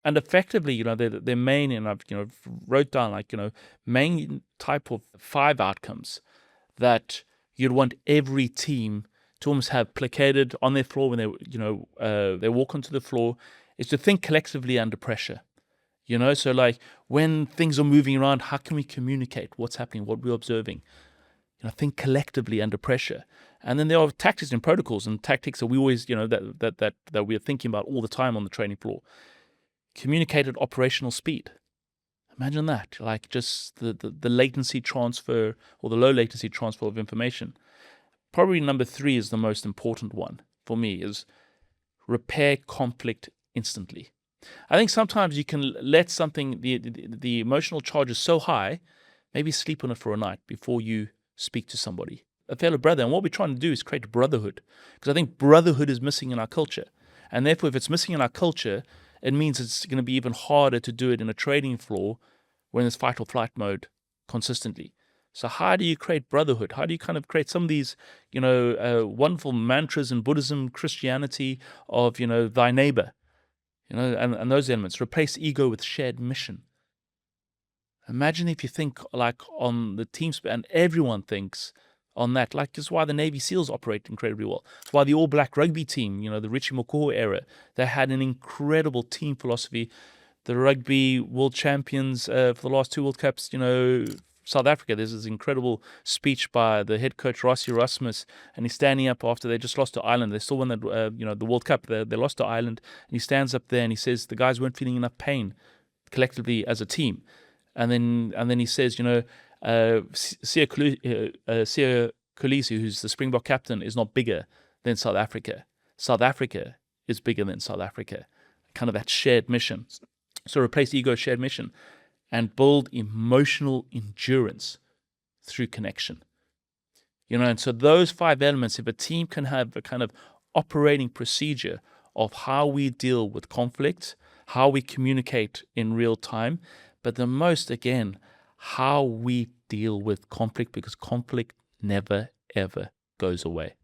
And effectively, their main, and I've, wrote down main type of 5 outcomes that you'd want every team to almost have placated on their floor when they walk onto the floor, is to think collectively under pressure. So like when things are moving around, how can we communicate what's happening, what we're observing? Think collectively under pressure. And then there are tactics and protocols, and tactics that we always, that we're thinking about all the time on the training floor. Communicated operational speed. Imagine that, like just the latency transfer, or the low latency transfer of information. Probably number 3 is the most important one for me, is repair conflict instantly. I think sometimes you can let something, the emotional charge is so high, maybe sleep on it for a night before you speak to somebody, a fellow brother. And what we're trying to do is create brotherhood, because I think brotherhood is missing in our culture. And therefore, if it's missing in our culture, it means it's going to be even harder to do it in a trading floor when there's fight or flight mode consistently. So how do you create brotherhood? How do you kind of create some of these, wonderful mantras in Buddhism, Christianity of, thy neighbor, and those elements? Replace ego with shared mission. Imagine if you think like on the team and everyone thinks on that. Like, this is why the Navy SEALs operate incredibly well. It's why the All Black rugby team, the Richie McCaw era, they had an incredible team philosophy. The rugby world champions for the last 2 World Cups, South Africa, there's this incredible speech by the head coach, Rossi Erasmus, and he's standing up after they just lost to Ireland. They still won the World Cup. They lost to Ireland, and he stands up there and he says the guys weren't feeling enough pain collectively as a team. And then he says, Sia Kolisi, who's the Springbok captain, is not bigger than South Africa. South Africa is bigger than South Africa. Kind of that shared mission. So replace ego, shared mission, and build emotional endurance through connection. And so those 5 elements, if a team can have a kind of operating procedure of how we deal with conflict, how we communicate in real time, but the most, again, how we deal with conflict, because conflict never, ever goes away.